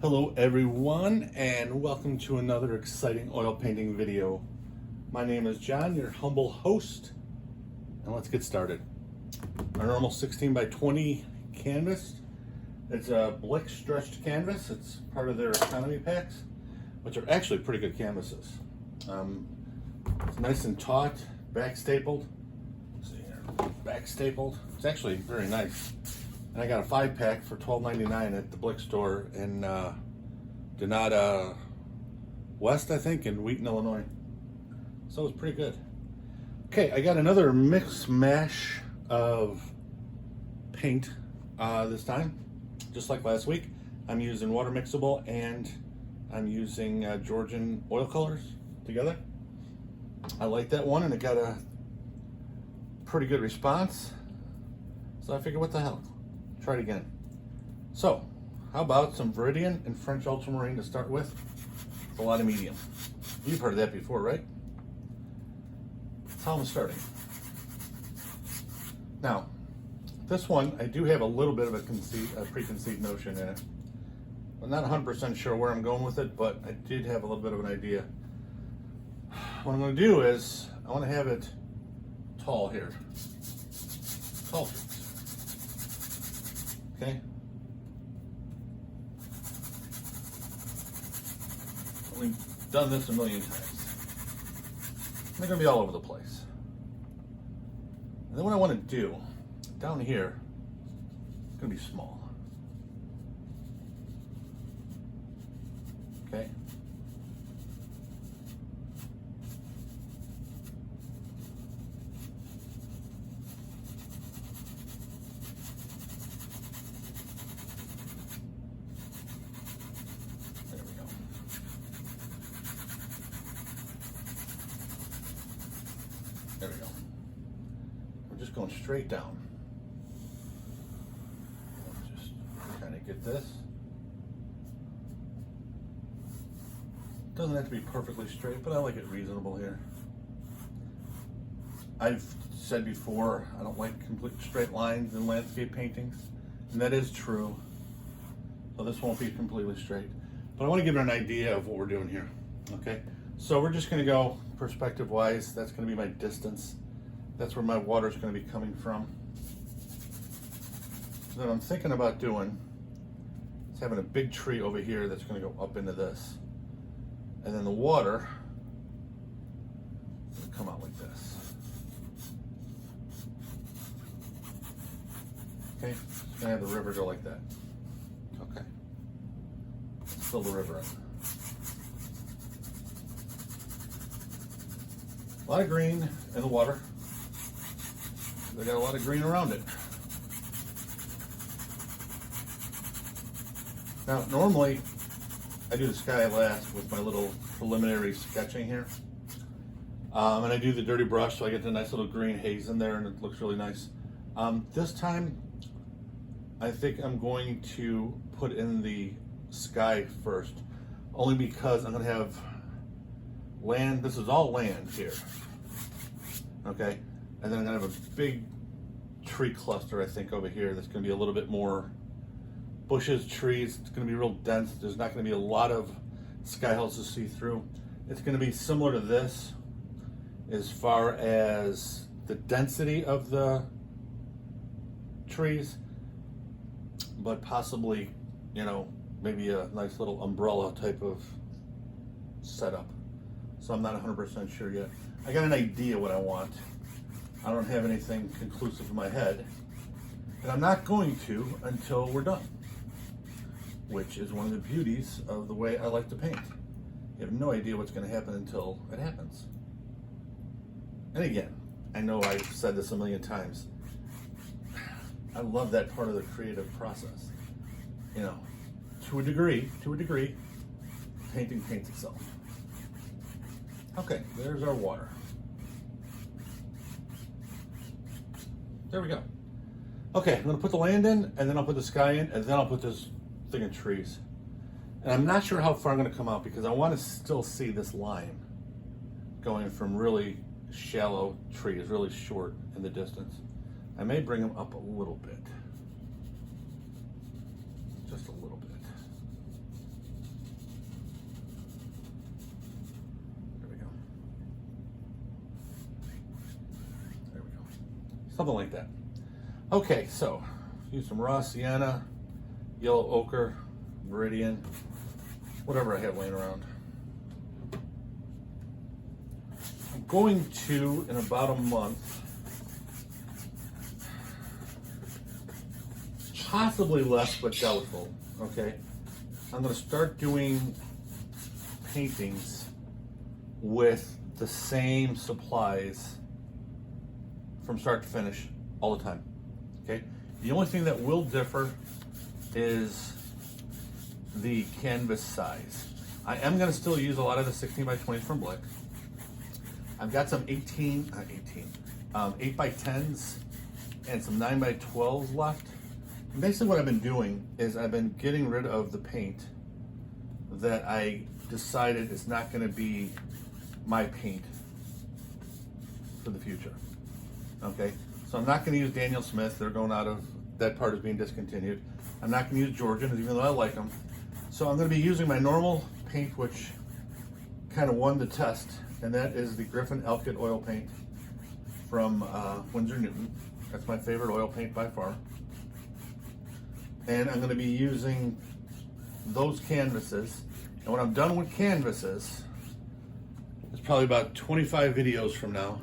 Hello everyone, and welcome to another exciting oil painting video. My name is John, your humble host, and let's get started. Our normal 16 by 20 canvas. It's a Blick stretched canvas. It's part of their economy packs, which are actually pretty good canvases. It's nice and taut, back stapled. Let's see here, back stapled. It's actually very nice. And I got a 5-pack for $12.99 at the Blick store in Donata West, I think, in Wheaton, Illinois. So it's pretty good. Okay, I got another mix mash of paint this time, just like last week. I'm using water mixable and I'm using Georgian oil colors together. I like that one and it got a pretty good response. So I figured, what the hell? Try it again. So, how about some Viridian and French ultramarine to start with? It's a lot of medium. You've heard of that before, right? That's how I'm starting. Now, this one, I do have a little bit of a preconceived notion in it. I'm not 100% sure where I'm going with it, but I did have a little bit of an idea. What I'm going to do is, I want to have it tall here. Tall trees. Okay. Only done this a million times. They're going to be all over the place. And then what I want to do down here, it's going to be small. Okay. There we go. We're just going straight down. Just kind of get this. Doesn't have to be perfectly straight, but I like it reasonable here. I've said before, I don't like complete straight lines in landscape paintings, and that is true. So this won't be completely straight, but I want to give it an idea of what we're doing here. Okay, so we're just going to go perspective wise. That's going to be my distance. That's where my water is going to be coming from. So then I'm thinking about doing is having a big tree over here that's going to go up into this, and then the water will come out like this. Okay, it's going to have the river go like that. Okay, fill the river in. A lot of green in the water. They got a lot of green around it. Now, normally, I do the sky last with my little preliminary sketching here. And I do the dirty brush, so I get the nice little green haze in there, and it looks really nice. This time, I think I'm going to put in the sky first, only because I'm going to have land. This is all land here. Okay, and then I'm going to have a big tree cluster, I think, over here that's going to be a little bit more bushes, trees. It's going to be real dense. There's not going to be a lot of sky hills to see through. It's going to be similar to this as far as the density of the trees, but possibly, you know, maybe a nice little umbrella type of setup. So I'm not 100% sure yet. I got an idea what I want. I don't have anything conclusive in my head. And I'm not going to until we're done, which is one of the beauties of the way I like to paint. You have no idea what's going to happen until it happens. And again, I know I've said this a million times. I love that part of the creative process. You know, to a degree, painting paints itself. Okay, there's our water. There we go. Okay, I'm gonna put the land in, and then I'll put the sky in, and then I'll put this thing of trees. And I'm not sure how far I'm gonna come out because I wanna still see this line going from really shallow trees, really short in the distance. I may bring them up a little bit. Just a little bit. something like that. Okay, so use some raw sienna, yellow ochre, Viridian, whatever I have laying around. I'm going to, in about a month, possibly less, but doubtful, okay? I'm gonna start doing paintings with the same supplies from start to finish all the time, okay? The only thing that will differ is the canvas size. I am gonna still use a lot of the 16 by 20s from Blick. I've got some 8 by 10s and some 9 by 12s left. And basically what I've been doing is I've been getting rid of the paint that I decided is not gonna be my paint for the future, okay? So I'm not gonna use Daniel Smith, they're going out of, that part is being discontinued. I'm not gonna use Georgian, even though I like them. So I'm gonna be using my normal paint, which kind of won the test, and that is the Griffin Alkyd oil paint from Winsor Newton. That's my favorite oil paint by far. And I'm gonna be using those canvases. And when I'm done with canvases, it's probably about 25 videos from now.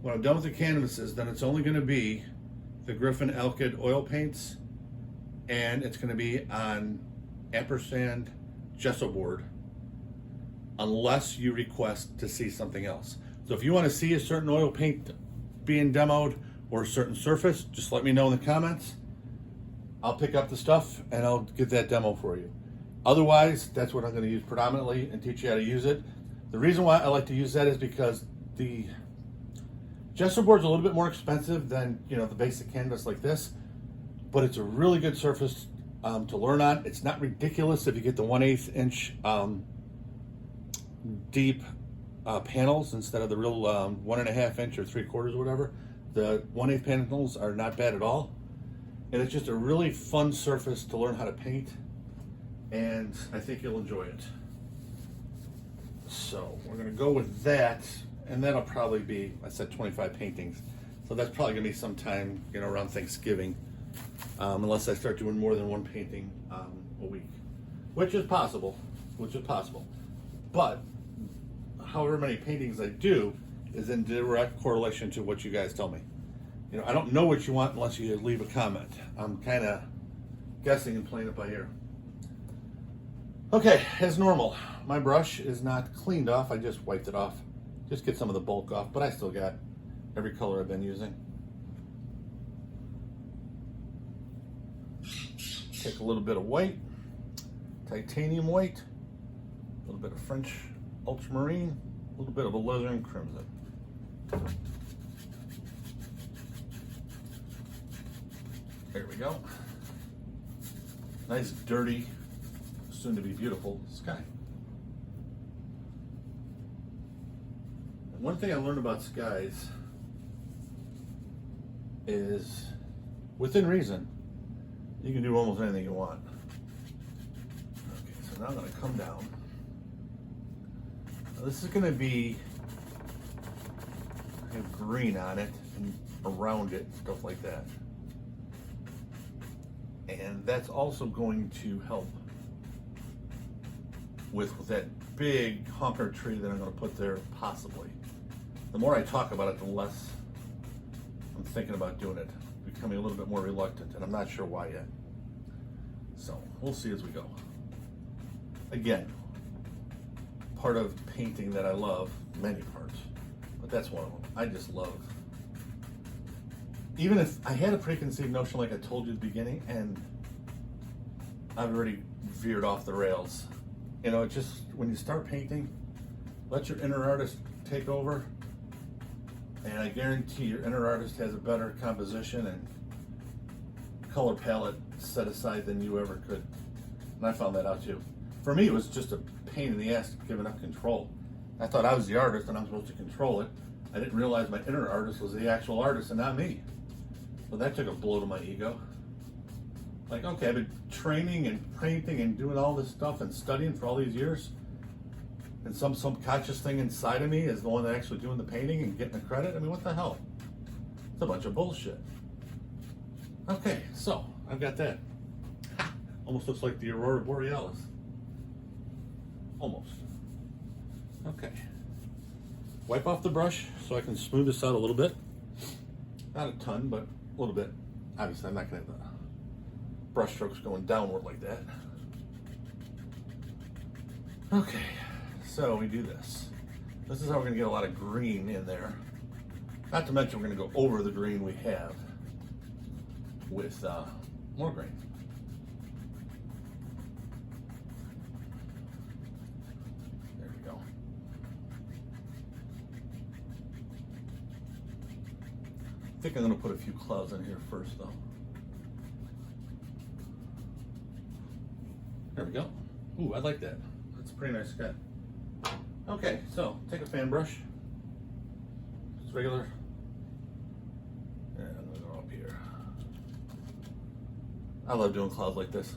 When I'm done with the canvases, then it's only gonna be the Griffin Alkyd oil paints, and it's gonna be on ampersand gesso board, unless you request to see something else. So if you wanna see a certain oil paint being demoed or a certain surface, just let me know in the comments. I'll pick up the stuff and I'll get that demo for you. Otherwise, that's what I'm gonna use predominantly and teach you how to use it. The reason why I like to use that is because the gesso board's a little bit more expensive than, you know, the basic canvas like this, but it's a really good surface to learn on. It's not ridiculous if you get the 1/8 inch deep panels instead of the real 1.5 inch or 3/4 or whatever. The 1/8 panels are not bad at all. And it's just a really fun surface to learn how to paint, and I think you'll enjoy it. So we're gonna go with that, and that'll probably be, I said 25 paintings. So that's probably gonna be sometime, you know, around Thanksgiving, unless I start doing more than one painting a week, which is possible. But however many paintings I do is in direct correlation to what you guys tell me. You know, I don't know what you want unless you leave a comment. I'm kind of guessing and playing it by ear. Okay, as normal, my brush is not cleaned off. I just wiped it off. Just get some of the bulk off, but I still got every color I've been using. Take a little bit of white, titanium white, a little bit of French ultramarine, a little bit of Alizarin Crimson. There we go. Nice, dirty, soon to be beautiful sky. And one thing I learned about skies is, within reason, you can do almost anything you want. Okay, so now I'm gonna come down. Now this is gonna be, I have green on it and around it, stuff like that. And that's also going to help with that big honker tree that I'm going to put there, possibly. The more I talk about it, the less I'm thinking about doing it. Becoming a little bit more reluctant, and I'm not sure why yet. So we'll see as we go. Again, part of painting that I love, many parts, but that's one of them. I just love. Even if I had a preconceived notion, like I told you at the beginning, and I've already veered off the rails. You know, it just, when you start painting, let your inner artist take over, and I guarantee your inner artist has a better composition and color palette set aside than you ever could. And I found that out too. For me, it was just a pain in the ass giving up control. I thought I was the artist and I'm supposed to control it. I didn't realize my inner artist was the actual artist and not me. So that took a blow to my ego. Like, okay, I've been training and painting and doing all this stuff and studying for all these years, and some subconscious thing inside of me is the one that's actually doing the painting and getting the credit. I mean, what the hell? It's a bunch of bullshit. Okay, so I've got that. Almost looks like the Aurora Borealis. Almost. Okay. Wipe off the brush so I can smooth this out a little bit. Not a ton, but a little bit. Obviously, I'm not going to have the brush strokes going downward like that. Okay, so we do this. This is how we're going to get a lot of green in there. Not to mention we're going to go over the green we have with more green. There we go. I think I'm going to put a few clouds in here first, though. There we go. Ooh, I like that. That's a pretty nice sky. Okay, so take a fan brush. Just regular. And I'm going to go up here. I love doing clouds like this.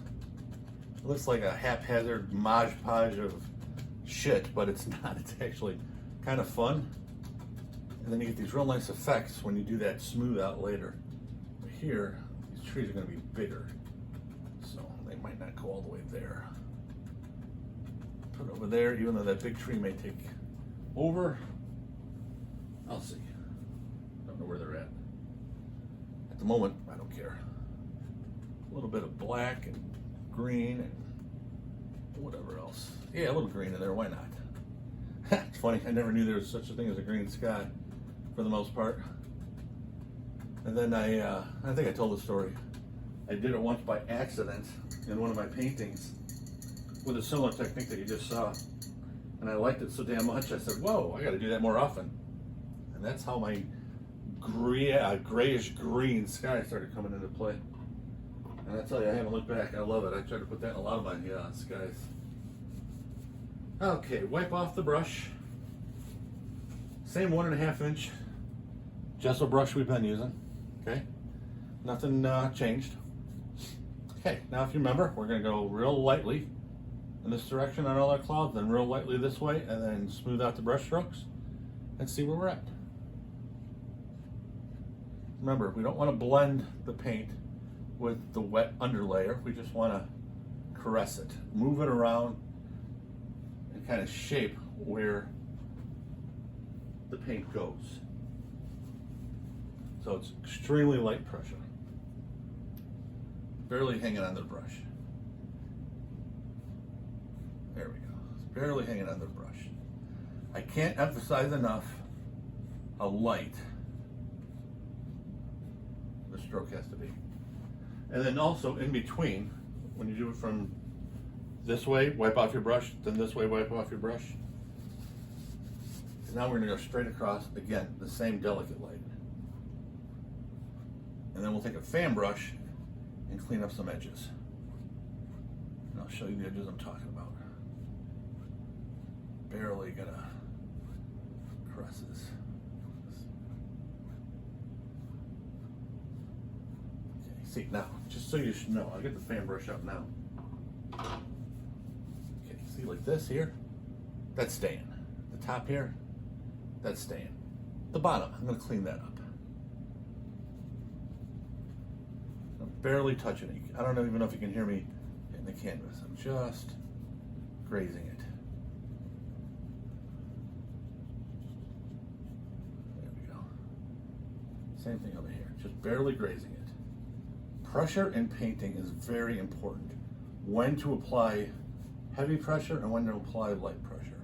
It looks like a haphazard modge podge of shit, but it's not. It's actually kind of fun. And then you get these real nice effects when you do that smooth out later. But here, these trees are going to be bigger, so they might not go all the way there. Put it over there, even though that big tree may take over. I'll see. Don't know where they're at. At the moment, I don't care. A little bit of black and green and whatever else. Yeah, a little green in there, why not? It's funny, I never knew there was such a thing as a green sky, for the most part. And then I think I told the story. I did it once by accident in one of my paintings with a similar technique that you just saw. And I liked it so damn much, I said, whoa, I gotta do that more often. And that's how my grayish green sky started coming into play. And I tell you, I haven't looked back, I love it. I try to put that in a lot of my skies. Okay, wipe off the brush. Same 1.5 inch gesso brush we've been using, okay? Nothing changed. Okay, now if you remember, we're gonna go real lightly in this direction on all our clouds, then real lightly this way, and then smooth out the brush strokes and see where we're at. Remember, we don't wanna blend the paint with the wet underlayer. We just wanna caress it, move it around, and kind of shape where the paint goes. So it's extremely light pressure. Barely hanging on the brush. There we go. It's barely hanging on the brush. I can't emphasize enough how light the stroke has to be. And then also in between, when you do it from this way, wipe off your brush, then this way, wipe off your brush. And now we're gonna go straight across, again, the same delicate light. And then we'll take a fan brush and clean up some edges. And I'll show you the edges I'm talking about. Barely gonna caress this. Okay, see now, just so you should know, I'll get the fan brush up now. Okay, see like this here? That's staying. The top here, that's staying. The bottom, I'm gonna clean that up. I'm barely touching it. I don't even know if you can hear me in the canvas. I'm just grazing it. There we go. Same thing over here, just barely grazing it. Pressure in painting is very important. When to apply heavy pressure and when to apply light pressure.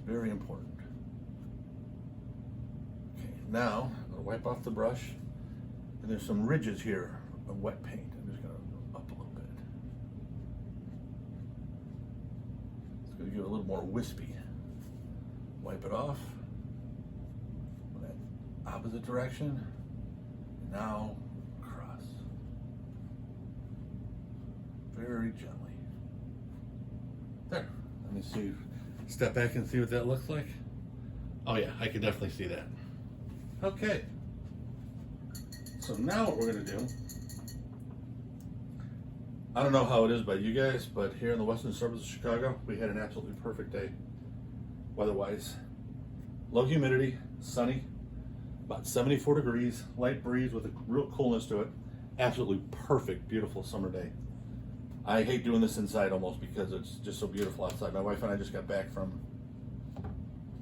Very important. Okay, now I'm going to wipe off the brush, and there's some ridges here of wet paint. I'm just going to go up a little bit. It's going to give it a little more wispy. Wipe it off. That opposite direction. Now cross. Very gently. There. Let me see. Step back and see what that looks like. Oh yeah, I can definitely see that. Okay. So now what we're gonna do, I don't know how it is by you guys, but here in the western suburbs of Chicago, we had an absolutely perfect day, weather-wise. Low humidity, sunny, About 74 degrees, light breeze with a real coolness to it. Absolutely perfect, beautiful summer day. I hate doing this inside almost because it's just so beautiful outside. My wife and I just got back from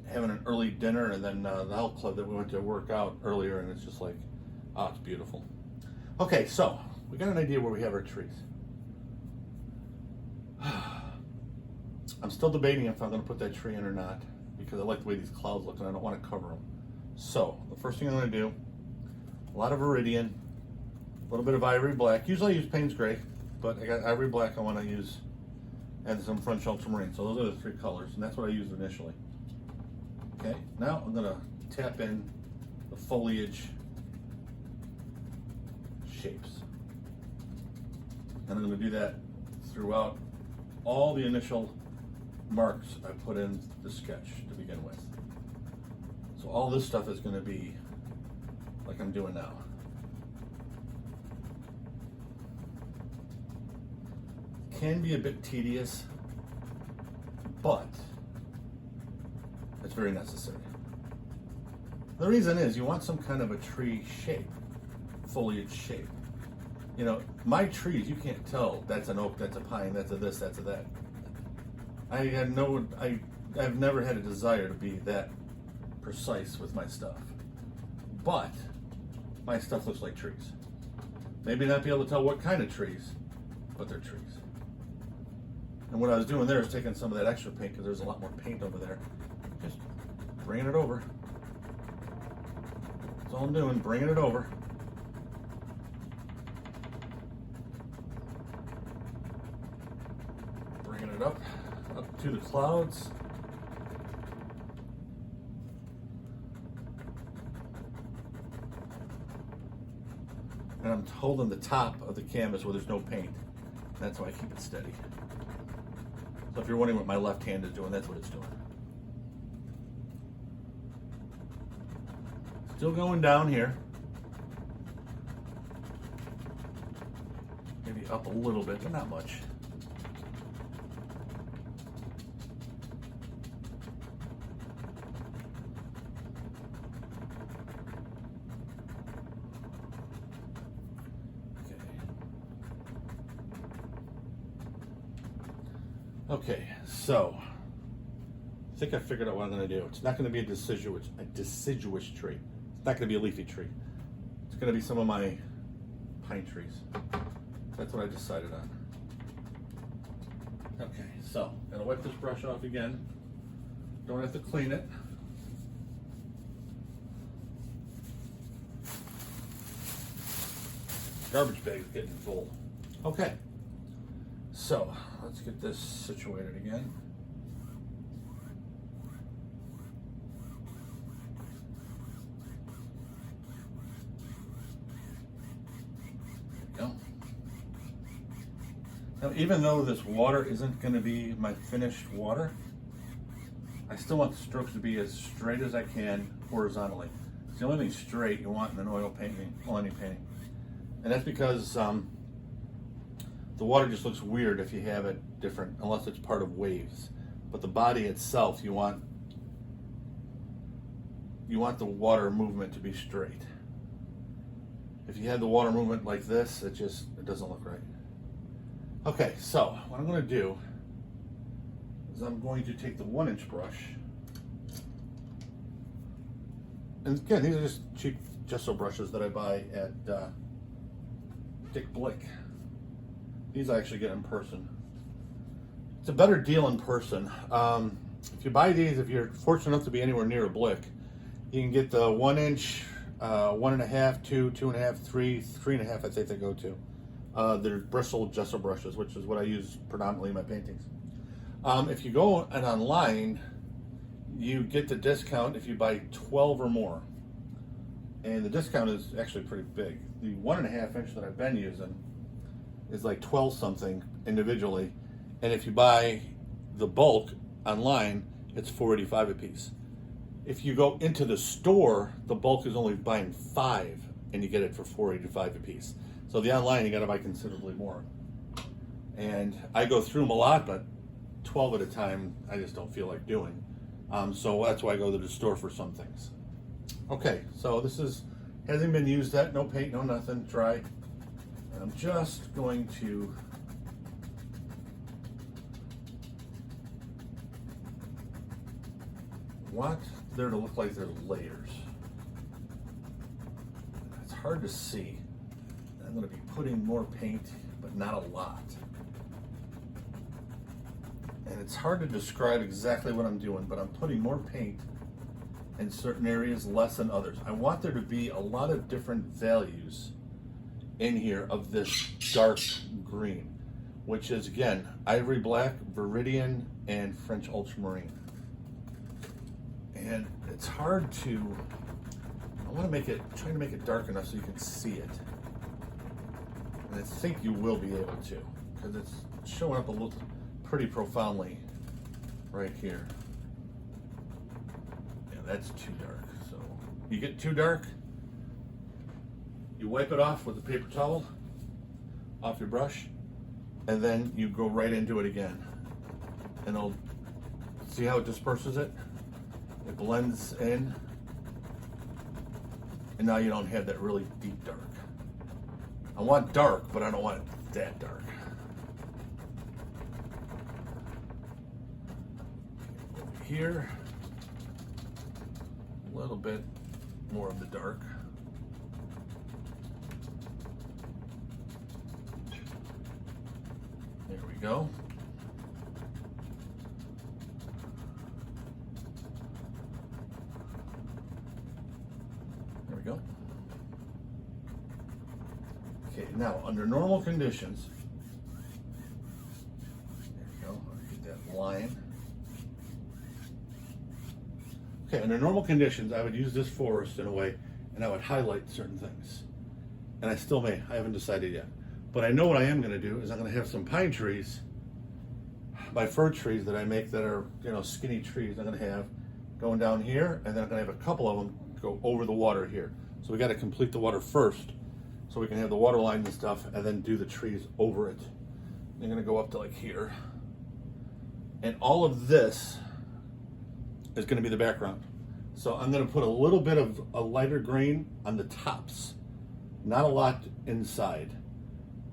having an early dinner and then the health club that we went to work out earlier, and it's just like, oh, it's beautiful. Okay, so we got an idea where we have our trees. I'm still debating if I'm going to put that tree in or not because I like the way these clouds look and I don't want to cover them. So the first thing I'm going to do, a lot of Viridian, a little bit of ivory black. Usually I use Payne's gray, but I got ivory black I want to use, and some French ultramarine. So those are the three colors, and that's what I used initially. Okay, now I'm going to tap in the foliage shapes. And I'm going to do that throughout all the initial marks I put in the sketch to begin with. So all this stuff is going to be like I'm doing now. Can be a bit tedious, but it's very necessary. The reason is you want some kind of a tree shape, foliage shape. You know, my trees, you can't tell that's an oak, that's a pine, that's a this, that's a that. I've never had a desire to be that precise with my stuff. But my stuff looks like trees. Maybe not be able to tell what kind of trees, but they're trees. And what I was doing there is taking some of that extra paint, because there's a lot more paint over there. Just bringing it over. That's all I'm doing, bringing it over. Bringing it up to the clouds. And I'm holding the top of the canvas where there's no paint. That's why I keep it steady. So if you're wondering what my left hand is doing, that's what it's doing. Still going down here. Maybe up a little bit, but not much. Okay, so I think I figured out what I'm going to do. It's not going to be a deciduous tree. It's not going to be a leafy tree. It's going to be some of my pine trees. That's what I decided on. Okay, so I'm going to wipe this brush off again. Don't have to clean it. Garbage bag is getting full. Okay. So, let's get this situated again. There we go. Now, even though this water isn't going to be my finished water, I still want the strokes to be as straight as I can horizontally. It's the only thing straight you want in an oil painting, well, any painting. And that's because the water just looks weird if you have it different, unless it's part of waves. But the body itself, you want the water movement to be straight. If you have the water movement like this, it doesn't look right. Okay, so what I'm going to do is I'm going to take the 1-inch brush. And again, these are just cheap gesso brushes that I buy at Dick Blick. These I actually get in person. It's a better deal in person. If you buy these, if you're fortunate enough to be anywhere near a Blick, you can get the 1-inch, 1.5, 2, 2.5, 3, 3.5, I think they go to. They're bristle gesso brushes, which is what I use predominantly in my paintings. If you go and online, you get the discount if you buy 12 or more. And the discount is actually pretty big. The 1.5 inch that I've been using is like 12 something individually, and if you buy the bulk online, it's $4.85 a piece. If you go into the store, the bulk is only buying 5, and you get it for $4.85 a piece. So the online, you got to buy considerably more. And I go through them a lot, but 12 at a time, I just don't feel like doing. So that's why I go to the store for some things. Okay, so this hasn't been used yet, no paint, no nothing, dry. And I'm just going to want there to look like there's layers. It's hard to see. I'm going to be putting more paint, but not a lot. And it's hard to describe exactly what I'm doing, but I'm putting more paint in certain areas, less in others. I want there to be a lot of different values in here of this dark green, which is, again, ivory black, Viridian, and French ultramarine. And it's hard to, I want to make it, trying to make it dark enough so you can see it. And I think you will be able to, because it's showing up a little pretty profoundly right here. Yeah, that's too dark. So you get too dark, you wipe it off with a paper towel off your brush, and then you go right into it again. And it'll, see how it disperses it? It blends in, and now you don't have that really deep dark. I want dark, but I don't want it that dark. Over here, a little bit more of the dark. There we go. There we go. Okay, now under normal conditions, there we go, I'll get that line. Okay, under normal conditions, I would use this forest in a way, and I would highlight certain things. And I still may, I haven't decided yet. But I know what I am gonna do is I'm gonna have some pine trees, my fir trees that I make that are, you know, skinny trees, I'm gonna have going down here, and then I'm gonna have a couple of them go over the water here. So we gotta complete the water first, so we can have the water line and stuff, and then do the trees over it. I'm gonna go up to like here. And all of this is gonna be the background. So I'm gonna put a little bit of a lighter green on the tops, not a lot inside,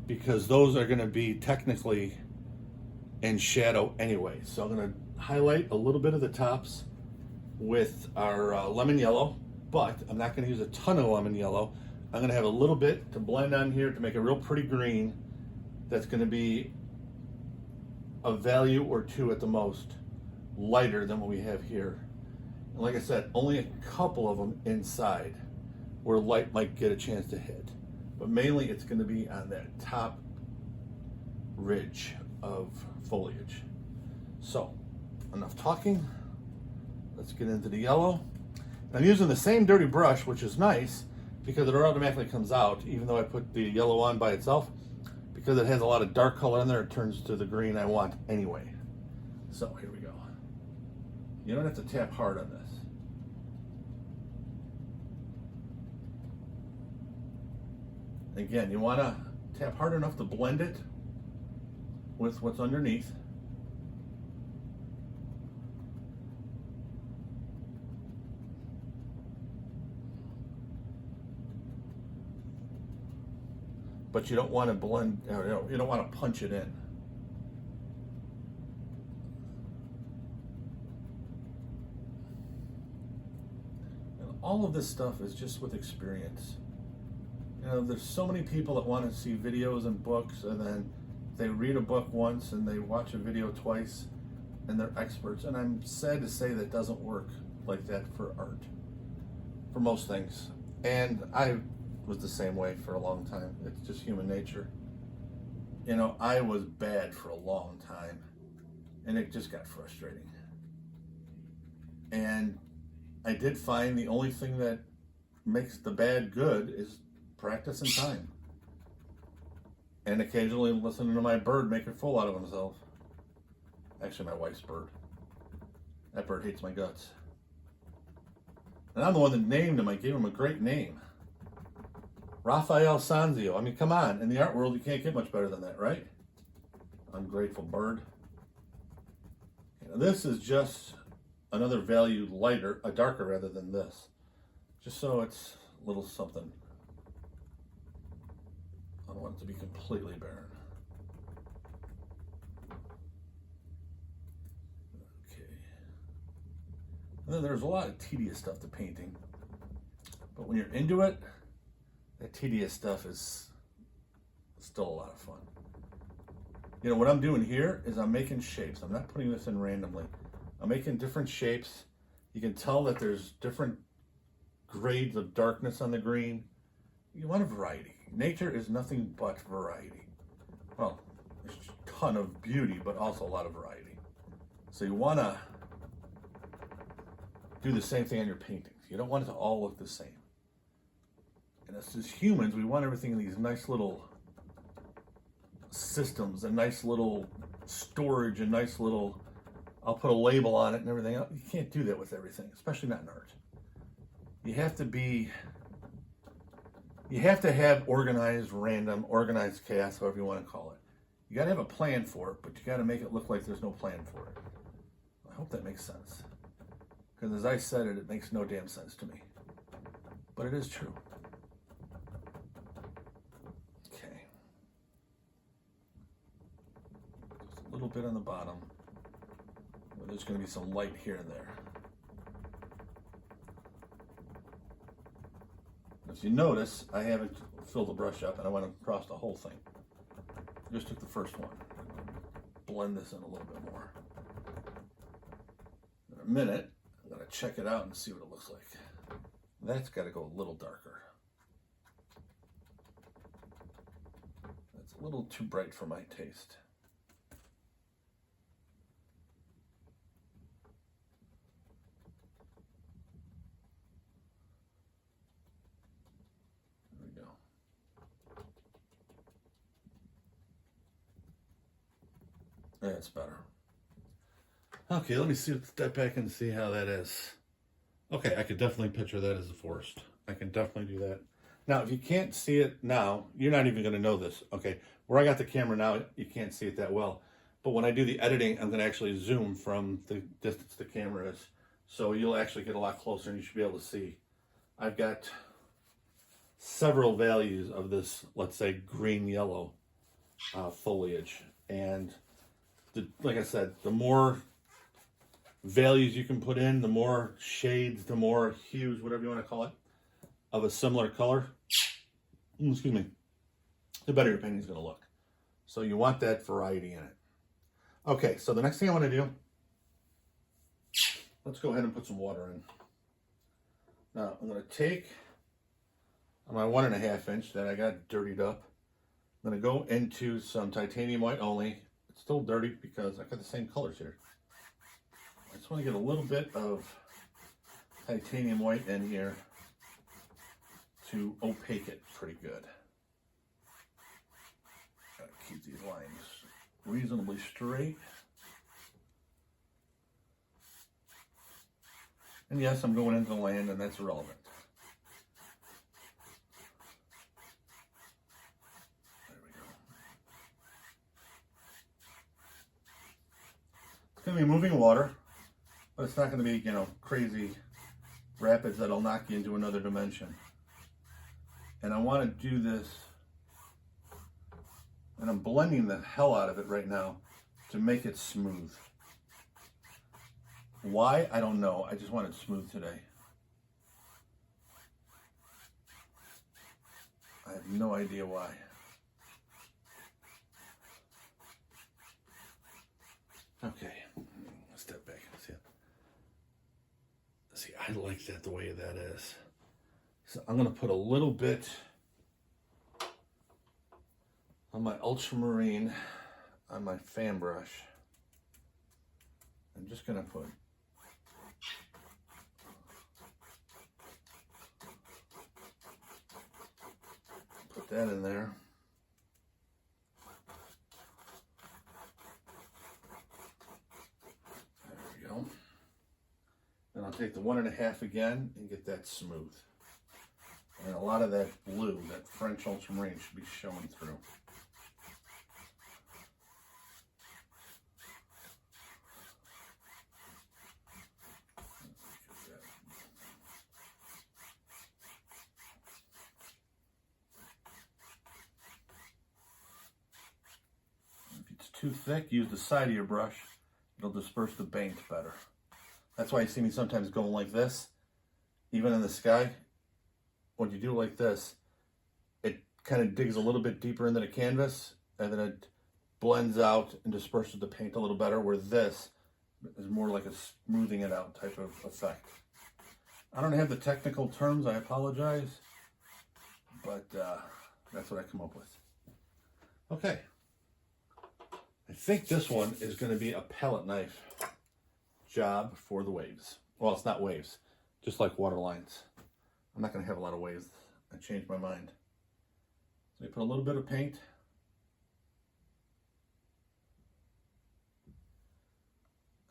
because those are gonna be technically in shadow anyway. So I'm gonna highlight a little bit of the tops with our lemon yellow, but I'm not gonna use a ton of lemon yellow. I'm gonna have a little bit to blend on here to make a real pretty green that's gonna be a value or two at the most lighter than what we have here. And like I said, only a couple of them inside where light might get a chance to hit. But mainly it's gonna be on that top ridge of foliage. So, enough talking. Let's get into the yellow. I'm using the same dirty brush, which is nice because it automatically comes out, even though I put the yellow on by itself. Because it has a lot of dark color in there, it turns to the green I want anyway. So here we go. You don't have to tap hard on this. Again, you want to tap hard enough to blend it with what's underneath. But you don't want to blend, you don't want to punch it in. And all of this stuff is just with experience. You know, there's so many people that want to see videos and books, and then they read a book once and they watch a video twice and they're experts. And I'm sad to say that doesn't work like that for art, for most things. And I was the same way for a long time. It's just human nature. You know, I was bad for a long time and it just got frustrating. And I did find the only thing that makes the bad good is practice and time. And occasionally listening to my bird make a fool out of himself. Actually, my wife's bird. That bird hates my guts. And I'm the one that named him. I gave him a great name. Raphael Sanzio. I mean, come on. In the art world, you can't get much better than that, right? Ungrateful bird. Now, this is just another value lighter, a darker rather than this. just so it's a little something. I don't want it to be completely barren. Okay. And then there's a lot of tedious stuff to painting. But when you're into it, that tedious stuff is still a lot of fun. You know, what I'm doing here is I'm making shapes. I'm not putting this in randomly. I'm making different shapes. You can tell that there's different grades of darkness on the green. You want a variety. Nature is nothing but variety. Well, there's a ton of beauty, but also a lot of variety. So you want to do the same thing on your paintings. You don't want it to all look the same. And as humans, we want everything in these nice little systems, a nice little storage, a nice little, I'll put a label on it and everything else. You can't do that with everything, especially not in art. You have to have organized, random, organized chaos, however you want to call it. You got to have a plan for it, but you got to make it look like there's no plan for it. I hope that makes sense. Because as I said it makes no damn sense to me. But it is true. Okay. Just a little bit on the bottom. Where there's going to be some light here and there. As you notice, I haven't filled the brush up and I went across the whole thing. Just took the first one. Blend this in a little bit more. In a minute, I'm going to check it out and see what it looks like. That's got to go a little darker. That's a little too bright for my taste. That's better. Okay, let me step back and see how that is. Okay, I could definitely picture that as a forest. I can definitely do that. Now, if you can't see it now, you're not even going to know this. Okay, where I got the camera now, you can't see it that well. But when I do the editing, I'm going to actually zoom from the distance the camera is. So you'll actually get a lot closer and you should be able to see. I've got several values of this, let's say, green-yellow foliage. And like I said, the more values you can put in, the more shades, the more hues, whatever you want to call it, of a similar color, excuse me, the better your painting is going to look. So you want that variety in it. Okay, so the next thing I want to do, let's go ahead and put some water in. Now, I'm going to take my 1.5 inch that I got dirtied up. I'm going to go into some titanium white only. It's still dirty because I've got the same colors here. I just want to get a little bit of titanium white in here to opaque it pretty good. Gotta keep these lines reasonably straight. And yes, I'm going into the land and that's irrelevant. It's going to be moving water, but it's not going to be, you know, crazy rapids that'll knock you into another dimension. And I want to do this, and I'm blending the hell out of it right now to make it smooth. Why? I don't know. I just want it smooth today. I have no idea why. Okay, step back and see it. See, I like that the way that is. So I'm going to put a little bit on my ultramarine on my fan brush. I'm just going to put that in there. And I'll take the 1.5 again and get that smooth. And a lot of that blue, that French ultramarine, should be showing through. too thick, use the side of your brush. It'll disperse the paint better. That's why you see me sometimes going like this, even in the sky. When you do it like this, it kind of digs a little bit deeper into the canvas, and then it blends out and disperses the paint a little better, where this is more like a smoothing it out type of effect. I don't have the technical terms, I apologize, but that's what I come up with. Okay. I think this one is going to be a palette knife job for the waves. Well, it's not waves, just like water lines. I'm not going to have a lot of waves. I changed my mind. So you put a little bit of paint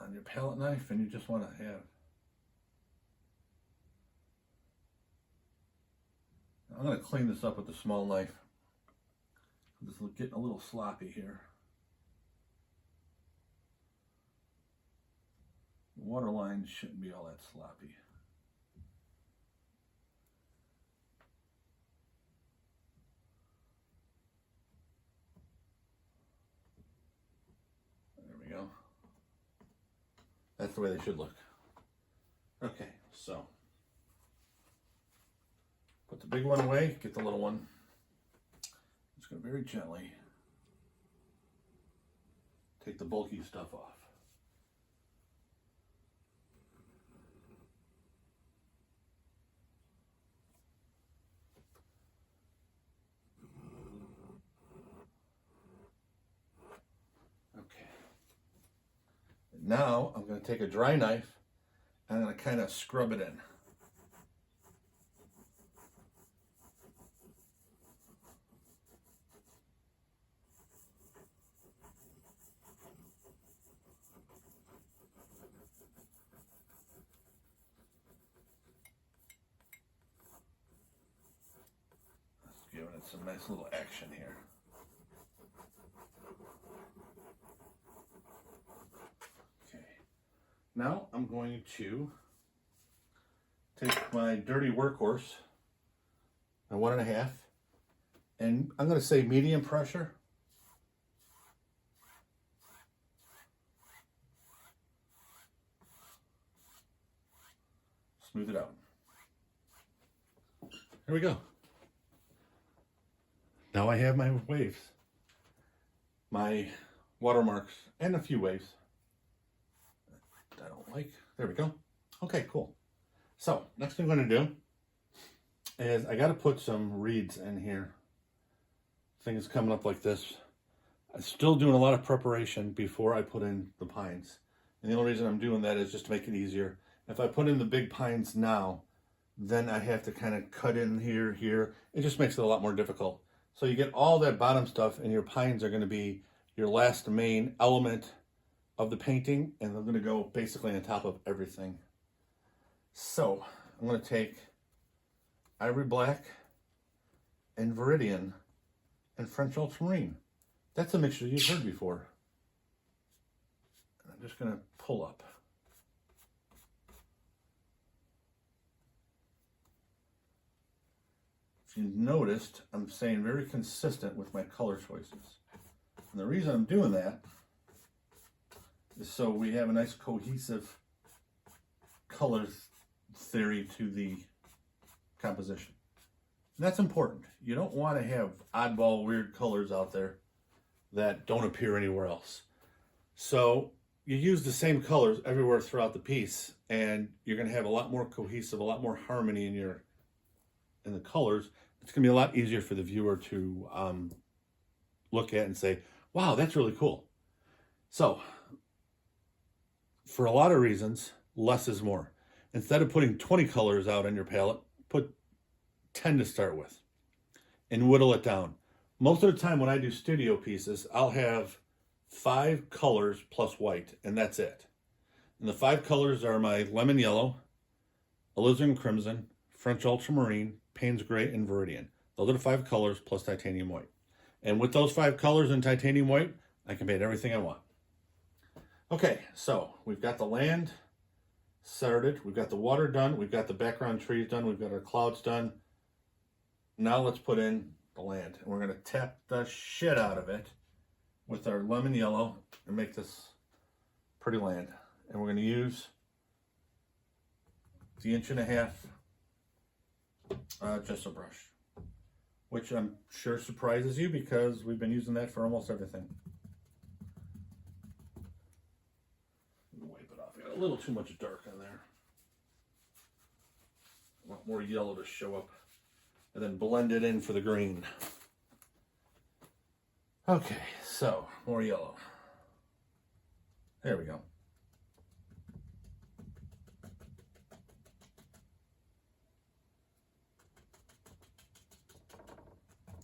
on your palette knife, and you just want to have, I'm going to clean this up with the small knife. I'm just getting a little sloppy here. Water lines shouldn't be all that sloppy. There we go. That's the way they should look. Okay, so put the big one away, get the little one. Just going to very gently take the bulky stuff off. Now I'm going to take a dry knife and I'm going to kind of scrub it in. Just giving it some nice little action here. Now I'm going to take my dirty workhorse, my 1.5, and I'm going to say medium pressure. Smooth it out. Here we go. Now I have my waves, my watermarks, and a few waves. I don't like. There we go. Okay, cool. So next thing I'm going to do is I got to put some reeds in here. Things coming up like this. I'm still doing a lot of preparation before I put in the pines. And the only reason I'm doing that is just to make it easier. If I put in the big pines now, then I have to kind of cut in here. It just makes it a lot more difficult. So you get all that bottom stuff, and your pines are going to be your last main element of the painting, and they're going to go basically on top of everything. So I'm going to take Ivory Black and Viridian and French Ultramarine. That's a mixture you've heard before. And I'm just going to pull up. If you've noticed, I'm staying very consistent with my color choices. And the reason I'm doing that is so we have a nice cohesive color theory to the composition. And that's important. You don't want to have oddball, weird colors out there that don't appear anywhere else. So you use the same colors everywhere throughout the piece, and you're going to have a lot more cohesive, a lot more harmony in the colors. It's going to be a lot easier for the viewer to look at and say, wow, that's really cool. So for a lot of reasons, less is more. Instead of putting 20 colors out on your palette, put 10 to start with and whittle it down. Most of the time when I do studio pieces, I'll have 5 colors plus white, and that's it. And the 5 colors are my lemon yellow, alizarin crimson, French ultramarine, Payne's gray, and Viridian. Those are the 5 colors plus titanium white. And with those 5 colors and titanium white, I can paint everything I want. Okay, so we've got the land started, we've got the water done, we've got the background trees done, we've got our clouds done. Now let's put in the land, and we're going to tap the shit out of it with our lemon yellow and make this pretty land. And we're going to use the 1.5 inch gesso brush, which I'm sure surprises you because we've been using that for almost everything. Wipe it off. I got a little too much dark on there. I want more yellow to show up, and then blend it in for the green. Okay, so more yellow. There we go.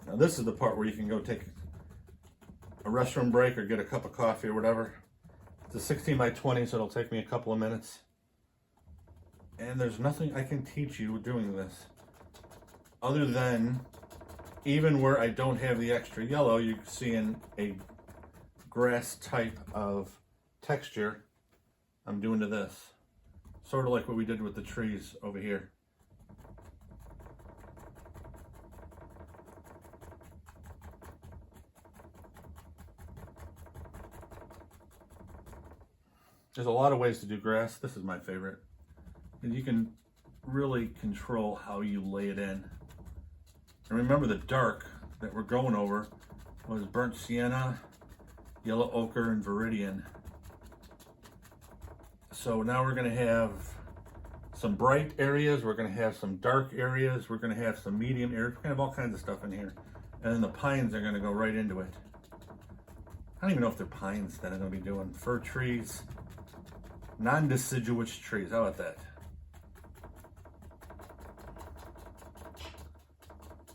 Now this is the part where you can go take a restroom break or get a cup of coffee or whatever. It's a 16 by 20, so it'll take me a couple of minutes. And there's nothing I can teach you doing this other than, even where I don't have the extra yellow, you can see in a grass type of texture, I'm doing to this. Sort of like what we did with the trees over here. There's a lot of ways to do grass. This is my favorite. And you can really control how you lay it in. And remember, the dark that we're going over was burnt sienna, yellow ochre, and Viridian. So now we're going to have some bright areas, we're going to have some dark areas, we're going to have some medium areas, we're going to have all kinds of stuff in here. And then the pines are going to go right into it. I don't even know if they're pines that I'm going to be doing. Fir trees, non-deciduous trees, how about that?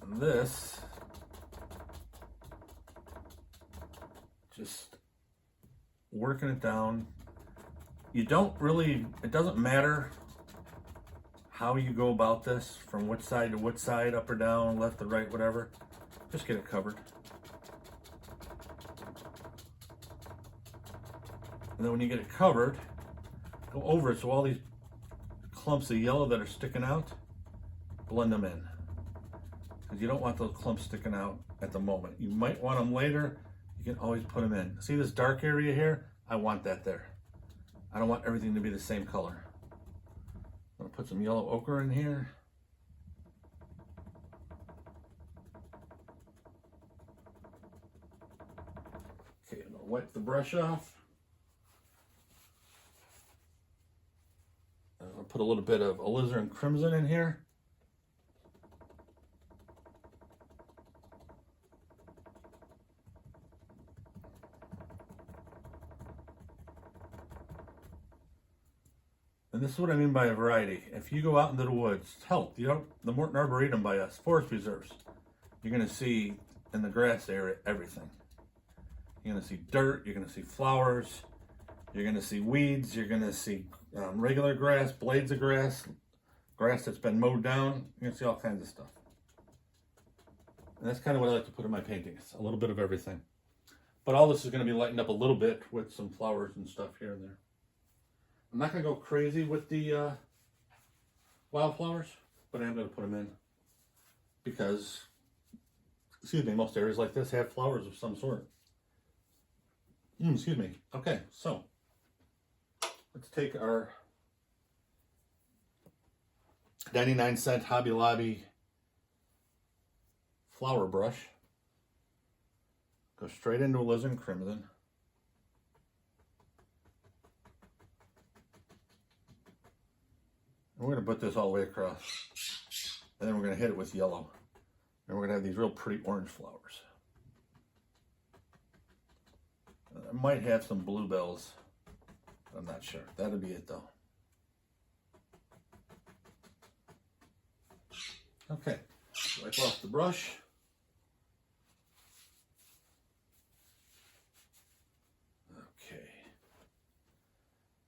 And this, just working it down. You don't really, it doesn't matter how you go about this, from which side to which side, up or down, left or right, whatever. Just get it covered. And then when you get it covered, go over it so all these clumps of yellow that are sticking out, blend them in. Because you don't want those clumps sticking out at the moment. You might want them later. You can always put them in. See this dark area here? I want that there. I don't want everything to be the same color. I'm going to put some yellow ochre in here. Okay, I'm going to wipe the brush off. I'm going to put a little bit of Alizarin Crimson in here. And this is what I mean by a variety. If you go out into the woods, hell, the Morton Arboretum by us, forest preserves, you're going to see in the grass area everything. You're going to see dirt, you're going to see flowers, you're going to see weeds, you're going to see regular grass, blades of grass, grass that's been mowed down. You're going to see all kinds of stuff. And that's kind of what I like to put in my paintings, a little bit of everything. But all this is going to be lightened up a little bit with some flowers and stuff here and there. I'm not going to go crazy with the wildflowers, but I am going to put them in because, excuse me, most areas like this have flowers of some sort. Excuse me. Okay, so let's take our 99-cent Hobby Lobby flower brush, go straight into Alizarin Crimson. And we're going to put this all the way across. And then we're going to hit it with yellow. And we're going to have these real pretty orange flowers. I might have some bluebells. I'm not sure. That'll be it though. Okay. Wipe off the brush.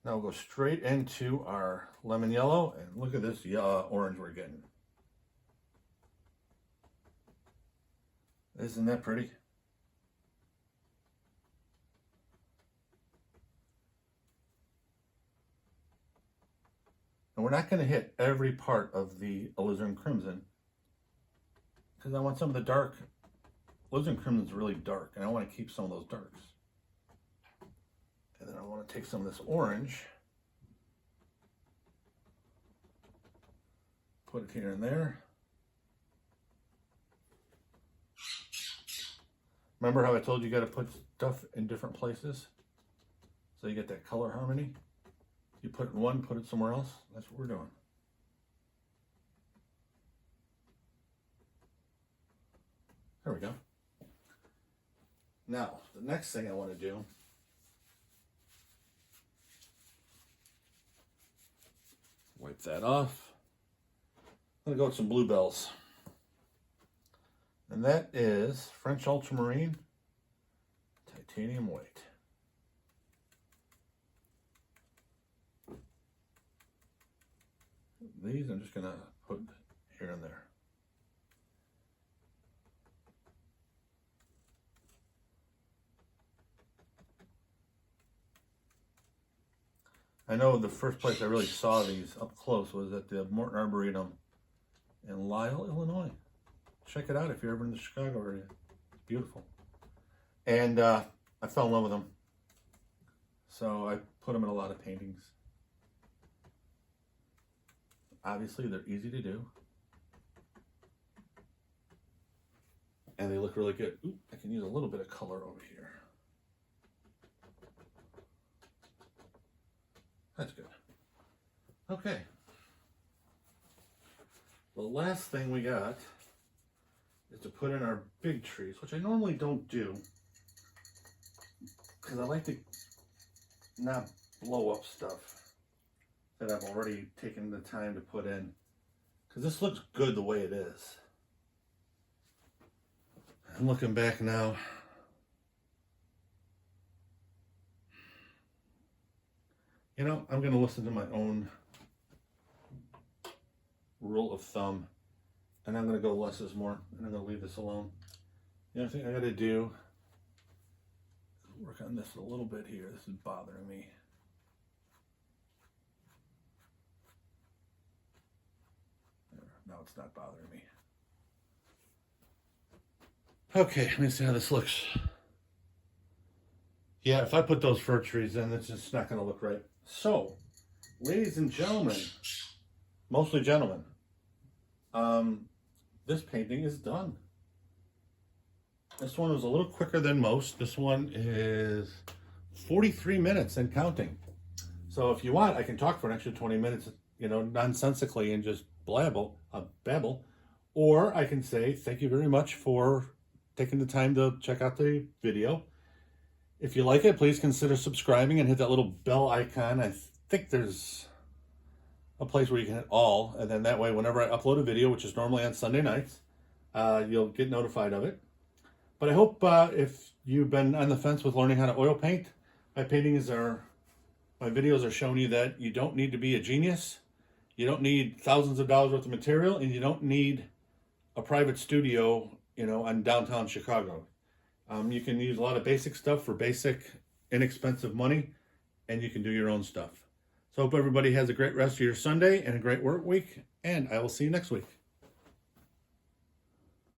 Now we'll go straight into our lemon yellow, and look at this orange we're getting. Isn't that pretty? And we're not going to hit every part of the Alizarin Crimson because I want some of the dark Alizarin Crimson is really dark, and I want to keep some of those darks. And then I want to take some of this orange, put it here and there. Remember how I told you got to put stuff in different places so you get that color harmony? You put it in one, put it somewhere else. That's what we're doing. There we go. Now, the next thing I want to do wipe that off. I'm going to go with some bluebells. And that is French Ultramarine Titanium White. These I'm just going to put here and there. I know the first place I really saw these up close was at the Morton Arboretum in Lisle, Illinois. Check it out if you're ever in the Chicago area. It's beautiful. And I fell in love with them. So I put them in a lot of paintings. Obviously, they're easy to do. And they look really good. Ooh, I can use a little bit of color over here. That's good. Okay. The last thing we got is to put in our big trees, which I normally don't do because I like to not blow up stuff that I've already taken the time to put in, because this looks good the way it is. I'm looking back now. You know, I'm going to listen to my own rule of thumb, and I'm going to go less is more, and I'm going to leave this alone. The other thing I got to do is work on this a little bit here. This is bothering me. Now it's not bothering me. Okay, let me see how this looks. Yeah, if I put those fir trees in, it's just not going to look right. So, ladies and gentlemen, mostly gentlemen, this painting is done. This one was a little quicker than most. This one is 43 minutes and counting. So if you want, I can talk for an extra 20 minutes, you know, nonsensically and just babble. Or I can say thank you very much for taking the time to check out the video. If you like it, please consider subscribing and hit that little bell icon. I think there's a place where you can hit all, and then that way whenever I upload a video, which is normally on Sunday nights, you'll get notified of it. But I hope if you've been on the fence with learning how to oil paint, my videos are showing you that you don't need to be a genius, you don't need thousands of dollars worth of material, and you don't need a private studio, you know, on downtown Chicago. You can use a lot of basic stuff for basic, inexpensive money, and you can do your own stuff. So I hope everybody has a great rest of your Sunday and a great work week, and I will see you next week.